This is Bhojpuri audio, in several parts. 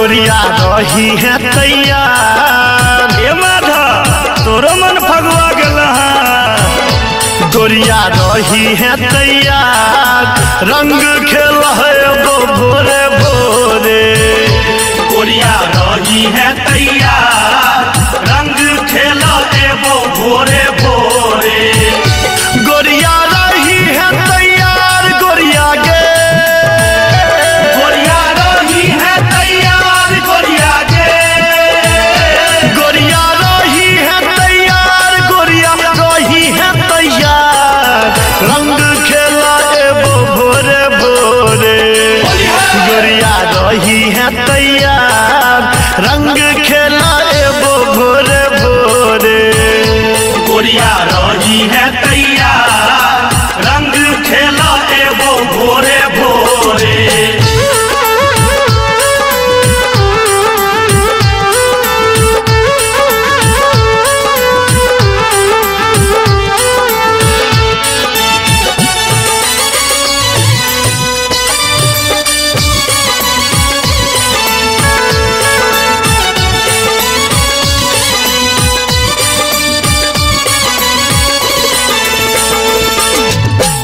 गोरिया रही है तैयार। ए माधा तोरो मन फगुआ गेला। गोरिया रही है तैयार, रंग खेल है वो भोरे भोरे। गोरिया रही है तैयार, रंग खेल है वो भोरे भोरे। गोरिया रही है तैयार, गोरिया गे। गोरिया रही है तैयार, गोरिया गे। गोरिया रही है तैयार, गोरिया रही है तैयार, रंग खेला एबो भोरे भोरे। गोरिया रही है तैयार, रंग खेला एबो भोरे भोरे। गोरिया रही है तैयार, रंग खेला एबो भोरे भोरे।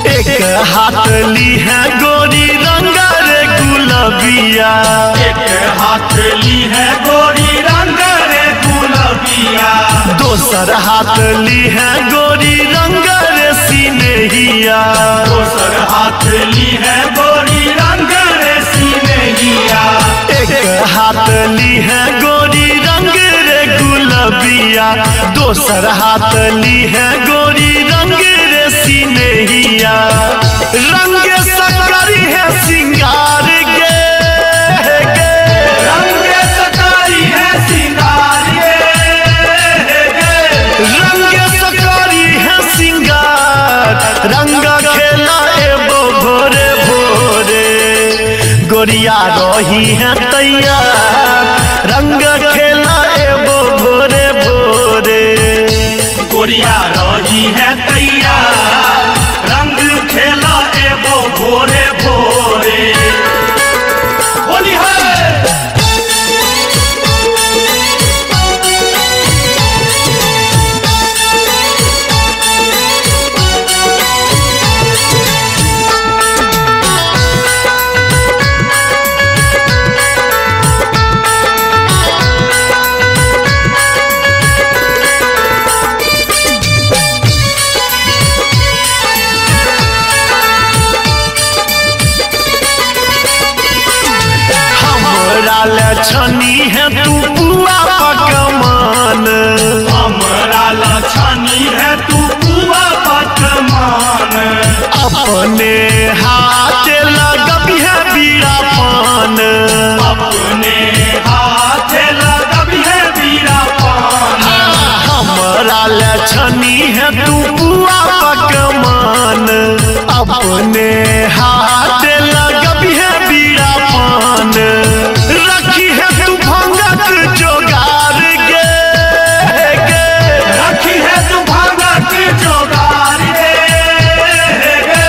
एक हाथ ली है गोरी रंग रे गुलाबिया। एक हाथ ली है गोरी रंग रे गुलाबिया। दोसर हाथ ली है गोरी रंग रे सिनेहिया। दोसर हाथ ली है गोरी रंग रे सिनेहिया। एक हाथ ली है गोरी रंग रे गुलाबिया। दोसर हाथ ली है गोरी रंग रे सिनेहिया। रंग सकरी है सिंगार गे गे। रंग सकरी है सिंगार गे गे। रंग सकरी है सिंगार, रंग खेला एबो भोरे भोरे। गोरिया रही है तैयार, रंग खेला एबो भोरे भोरे। गोरिया रही है तैयार, रंग खेला एबो भोरे भोरे। होली है। लछनी है तू पुआ पकमान। हमरा लछनी है तू पुआ पकमान। अपने हाथ लगबी है बीड़ा पान। अपने हाथ लगबी है बीड़ा पान। हमरा लछनी है तू पुआ पकमान। अपने हाथ लगबी है बीड़ा पान। रखी है तू भंगक जोगार गे गे। रखी है तू भंगक जोगार गे गे।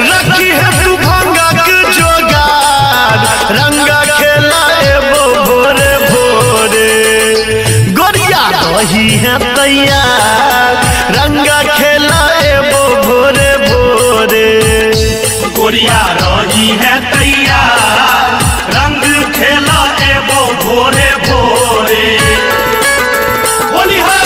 रखी है तू भंगक जोगार, रंग खेला एबो भोरे भोरे। गोरिया रही है तैयार, रंग खेला एबो भोरे भोरे। गोरिया रही है तैयार, रंग खेला एबो भोरे भोरे। होली है।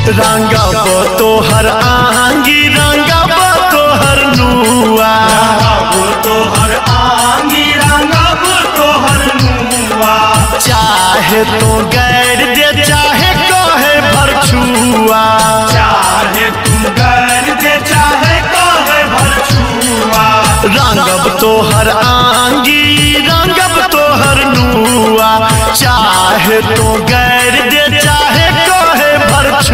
रंगब तोहर आंगी, रंगब तोहर नुआ। रंगब तोहर आंगी, रंगब तोहर नुआ। चाहे तो गैर दे, चाहे कहे भरछुआ। चाहे तू गैर दे, चाहे कहे भरछुआ। रंगब तोहर आंगी, रंगब तोहर नुआ। चाहे तो गैर दे, चाहे कहे भरछुआ।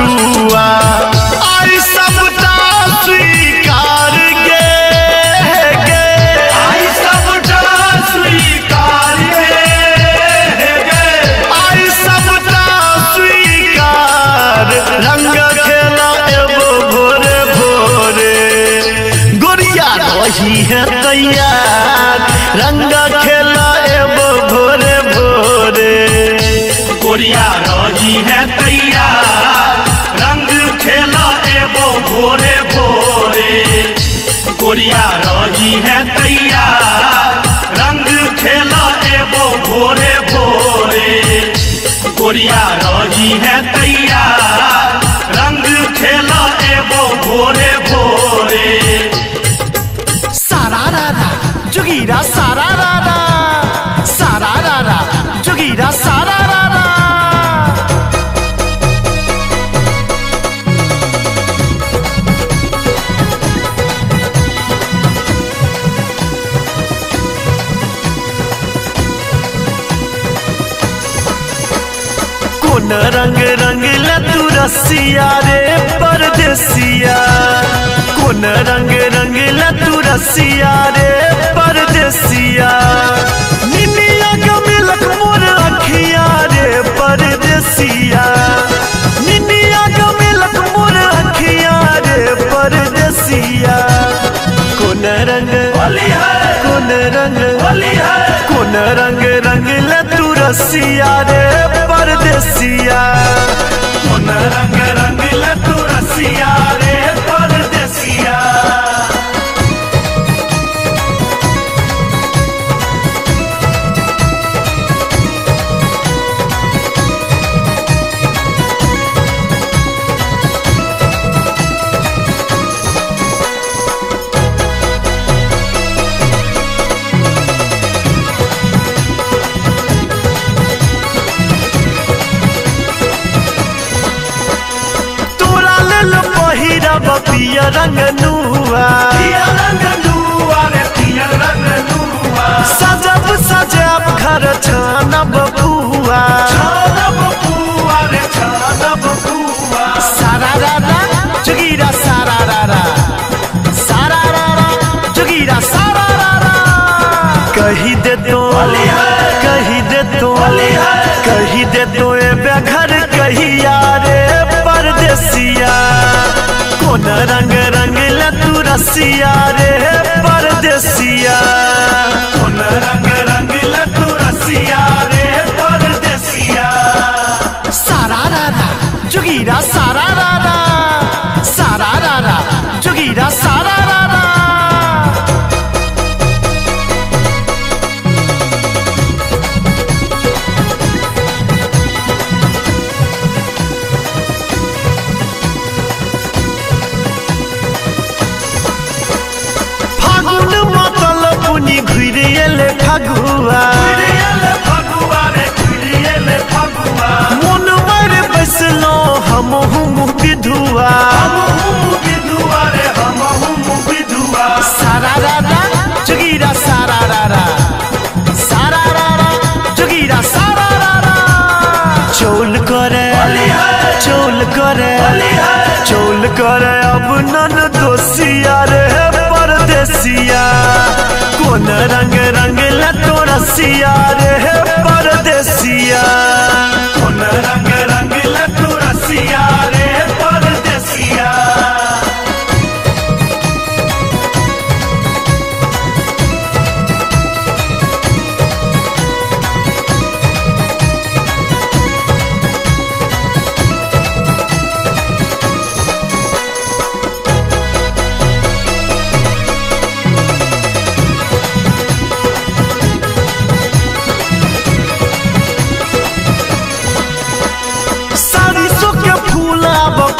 रंग खेला एबो भोरे भोरे गोरिया रही है तैयार रंग खेला एबो भोरे भोरे गोरिया रही है तैयार रंग खेला एबो भोरे भोरे गोरिया रही है तैयार रंग खेला एबो भोरे भोरे गोरिया रही है तैयार रंग खेला एबो भोरे भोरे सारा रारा जोगीरा सारा रारा सारा रारा जोगीरा सारा रारा कौन रंग रंग ला तू रसिया रे परदेसिया कौन रंग रंग ला तू रसिया रे परदेसिया निनिया गमिलक मोर अखिया रे परदेसिया निनिया गमिलक मोर अखिया रे परदेसिया कौन रंग कौन रंग कौन रंग रंग ला तू रसिया रे परदेसिया कौन रंग रंग ला तू रसिया रे परदेसिया पिया रंग नुआ रे पिया रंग नुआ सजब सजब घर छानब बुआ रे छानब बुआ सारा रारा जोगीरा सारा रारा सारा रारा जोगीरा सारा रारा कही दे तो कही दे तो कही दे तो ए बेघर कहिया रे परदेसिया कौन रंग रंग ला तू रसिया रे परदेसिया कौन रंग रंग ला तू रसिया रे परदेसिया सारा रारा जोगीरा सारा रारा सारा रारा जोगीरा सारा रारा फगुआ रे फगुआ मन मर बसलो हम विधुआ रे हम विधुआ सारा रारा जोगीरा सारा रारा सारा रारा जोगीरा सारा रारा चौल करे चौल करे चौल करे अब नन दोसिया रे परदेसिया कौन रंग रंग ला तो रसिया रे परदेसिया कौन रंग रंग ला तू रसिया रे परदेसिया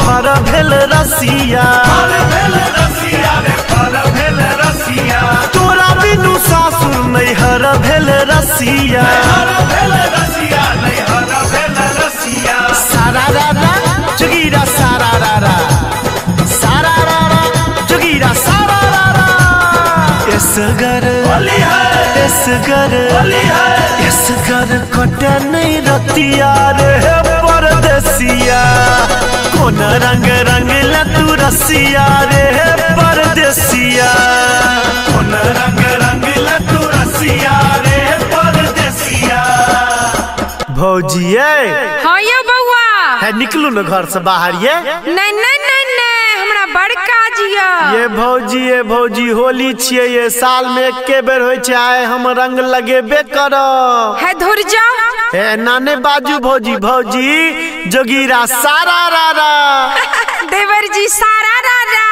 फर भेल रसिया तोरा बिनु सासुर नैहर भेल रसिया सारा रारा जोगीरा सारा रारा सारा रारा जोगीरा सारा रारा एसगर कटे नहीं रतिया रे परदेसिया कौन रंग रंग ला तू रसिया रे परदेसिया कौन रंग रंग ला तू रसिया रे परदेसिया भौजिए हाँ ये बउआ है निकलू न घर से बाहर। ये नहीं नहीं नहीं नहीं हमरा बड़का जिया। ये भौजी होली छिए, ये साल में एके बेर होय छै, आए हम रंग लगेबे करब। है धुर जाओ। ए नाने बाजू भौजी, भौजी जोगीरा सारा रारा। देवर जी सारा रारा।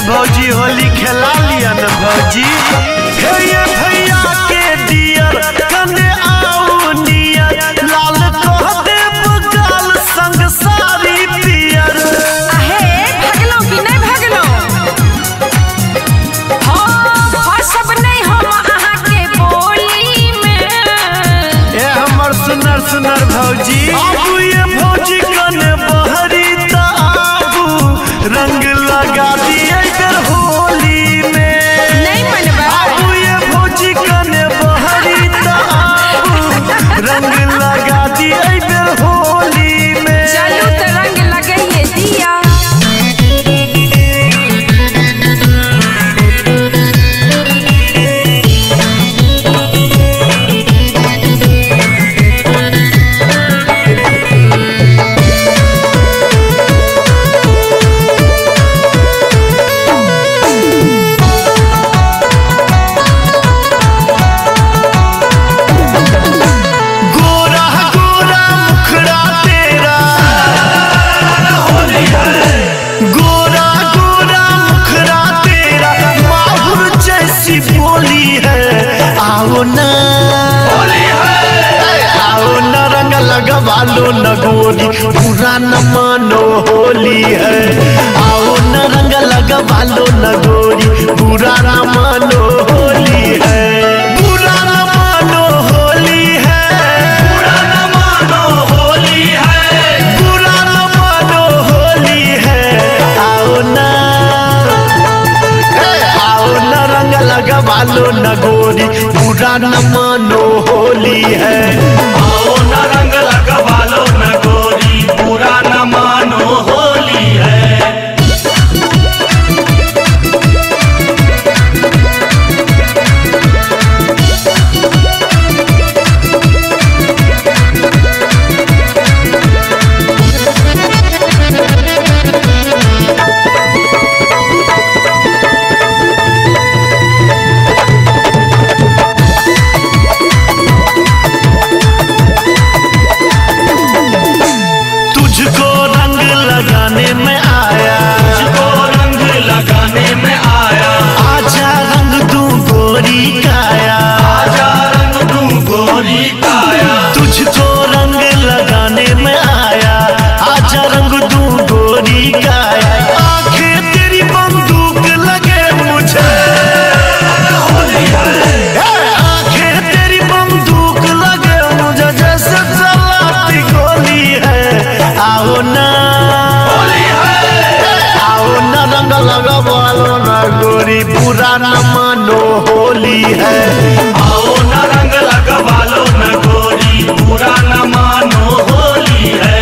भौजी होली खेला लिया न भौजी। हे ये भैया के दियर कने आओ नियर, लाल कह दे बगाल संग सारी पियर। आहे भगलो कि नहीं भगलो? हां सब नहीं हम आहा के बोली में। ए हमर सुनर सुनर भौजी, आबू ये भौजी कने बहरी त आबू रंग लगा दिए होली में। नहीं मनबा आबू ये भौजी कने बहरी त आबू रंग लगा दिए होली में। चलू तो रंग लगाइए दिया। लगवालो न गोरी पूरा न मानो होली है। आओ न रंग लगवालो न गोरी पूरा न मानो होली है। पूरा न मानो होली है। पूरा न मानो होली है। पूरा न मानो होली है। आओ न रंग लगा गोरी बुरा न मानो होली है। आओ न रंग लगवा लो न गोरी बुरा न मानो होली है। तुझको रंग लगाने में आया, तुझको रंग लगाने में आया, आजा रंग दूं गोरी काया, आजा रंग दूं गोरी काया। तुझको रंग लगाने में आया, आजा रंग दूं गोरी काया। आंखें तेरी बंदूक लगे मुझे, होली है, आंखें तेरी बंदूक लगे मुझे जैसे चलाती गोली है। आओ ना, होली है, आओ ना रंग लगवा लो ना गोरी बुरा न मानो होली है। आओ न रंग लगवा लो न गोरी बुरा न मानो होली है।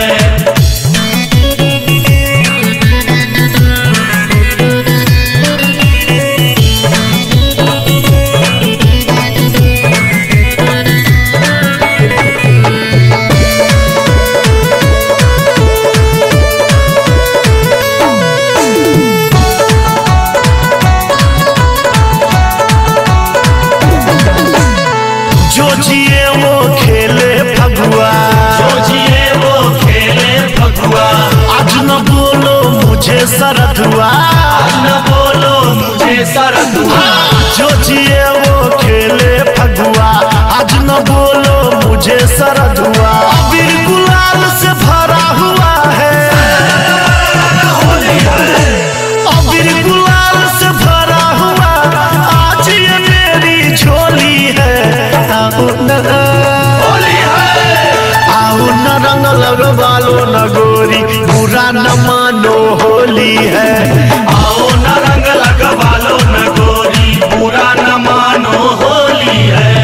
जो जिए वो खेले फगुआ, जो जिए वो खेले फगुआ, आज न बोलो मुझे शरद हुआ। आज न बोलो मुझे शरद हुआ। जो जिए वो खेले फगुआ, आज न बोलो मुझे शरद हुआ। अबीर गुलाल से भरा हुआ है, होली है, अबीर गुलाल से भरा हुआ, आज ये मेरी झोली है। आओ न, होली है, आओ न रंग लगवा लो न गोरी बुरा न मानो होली है। आओ न रंग लगवा लो न गोरी बुरा न मानो होली है।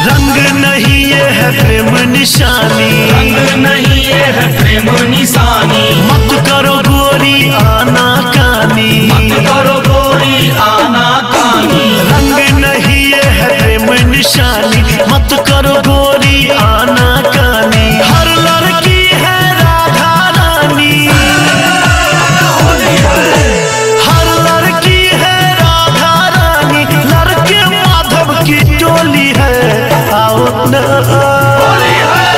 रंग नहीं ये है प्रेम निशानी, रंग नहीं ये है प्रेम निशानी, मत करो गोरी आना कानी, मत करो गोरी आना कानी। रंग नहीं ये है प्रेम निशानी, मत करो गोरी आना कानी। हर लड़की है राधा रानी, होली है, हर लड़की है राधा रानी, लड़के माधव की टोली है। आओ न, होली है,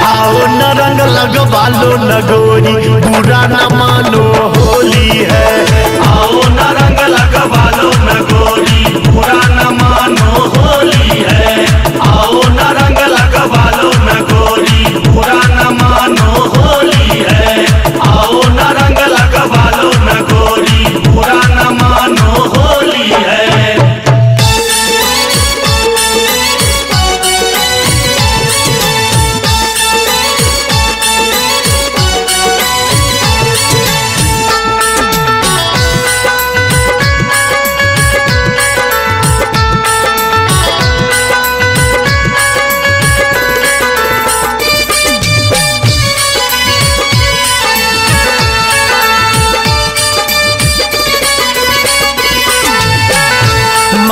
आओ न रंग लगवा लो न गोरी बुरा न मानो होली है। आओ न रंग लगवा लो न गोरी बुरा न मानो होली है। आओ न रंग लगवा लो न गोरी बुरा न मानो होली है। आओ न रंग लगवा लो न गोरी बुरा न मानो होली है।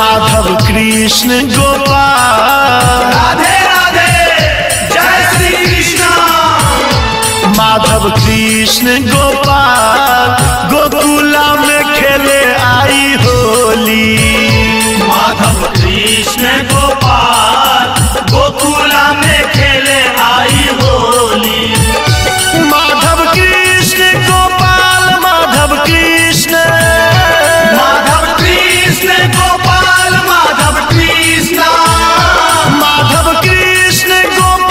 माधव कृष्ण गोपाल, राधे राधे, जय श्री कृष्ण। माधव कृष्ण गोपाल गोकुला में खेले आई होली। माधव कृष्ण गोपाल गोकुला में खेले आई होली। माधव कृष्ण गोपाल, माधव कृष्ण, माधव कृष्ण गोपाल, माधव कृष्ण, माधव कृष्ण गोपाल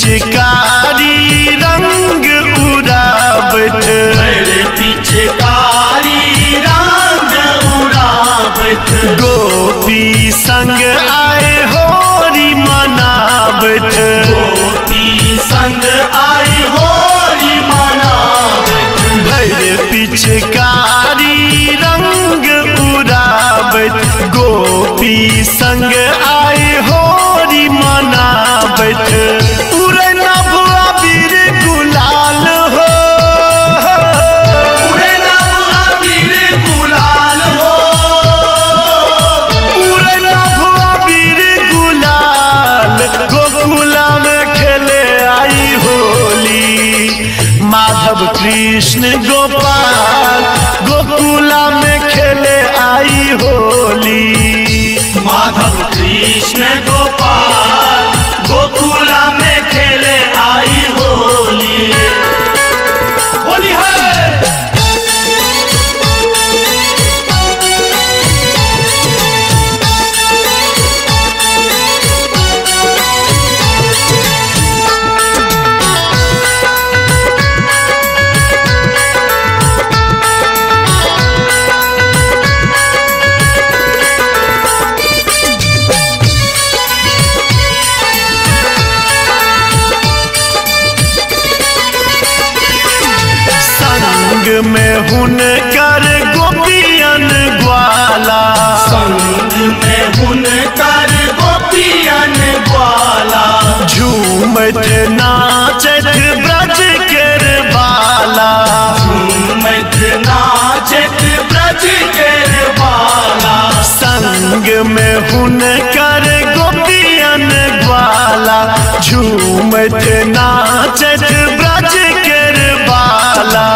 पिचकारी रंग उड़ावत, भैर पिचकारी रंग उड़ावत, गोपी संग आए होरी मनावत, गोपी संग आई होरी मनावत, भैर पिचकारी रंग उड़ावत, गोपी संग आए होरी मनावत, उड़े नभुआ बीर गुलाल हो, उड़े नभुआ बीर गुलाल हो, उड़े नभुआ बीर गुलाल, गोकुला में खेले आई होली, माधव कृष्ण गोपाल गोकुला में खेले आई होली, माधव कृष्ण गोपाल गोकुला में खेले आई होली। होली है संग में हुनकर गोपियन ग्वाला, संग में हुनकर गोपियन ग्वाला, झूमत नाचत ब्रज केर बाला, झूमत नाचत ब्रज केर बाला, संग में हुनकर गोपियन ग्वाला, झूमत नाचत ब्रज केर बाला,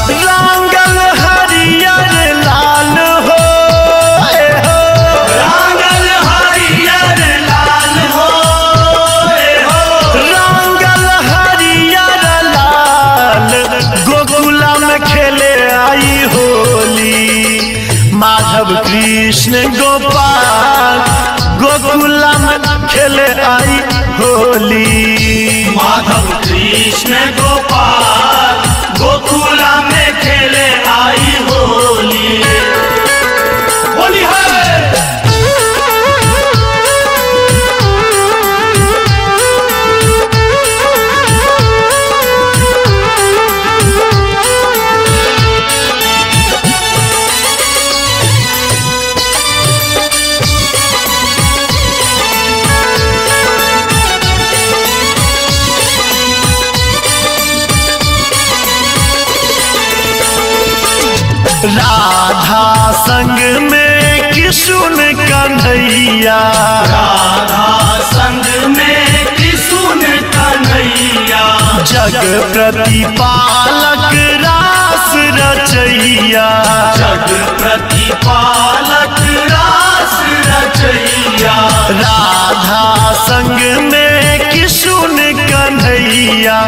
रंगल हरियर लाल हो, रंगल हरियर लाल हो, रंगल हरियर लाल, गोकुला में खेले आई होली, माधव कृष्ण गोपाल गोकुला में खेले आई होली, माधव कृष्ण गोपाल गोकुला में खेले आई होली। होली है राधा संग में किशुन कन्हैया, राधा संग में कृष्ण कन्हैया, जग प्रतिपालक रास रचैया, जग प्रतिपालक रास रचैया, राधा संग में किशुन कन्हैया,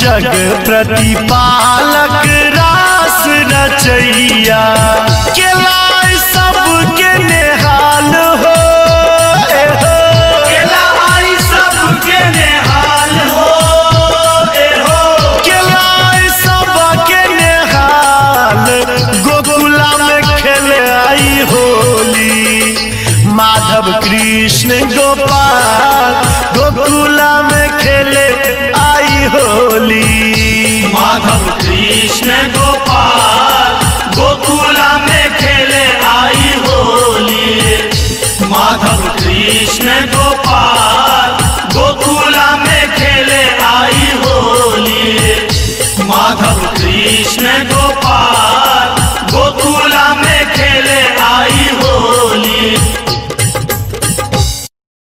जग प्रतिपालक रास रचैया, केलाई सबके नेहाल हो, केलाई सबके नेहाल हो, केलाई सबके नेहाल, गोकुला में खेले आई होली, माधव कृष्ण गोपाल गोकुला में खेले आई होली, माधव कृष्ण गोपाल गोकुला में खेले आई होली, माधव कृष्ण गोपाल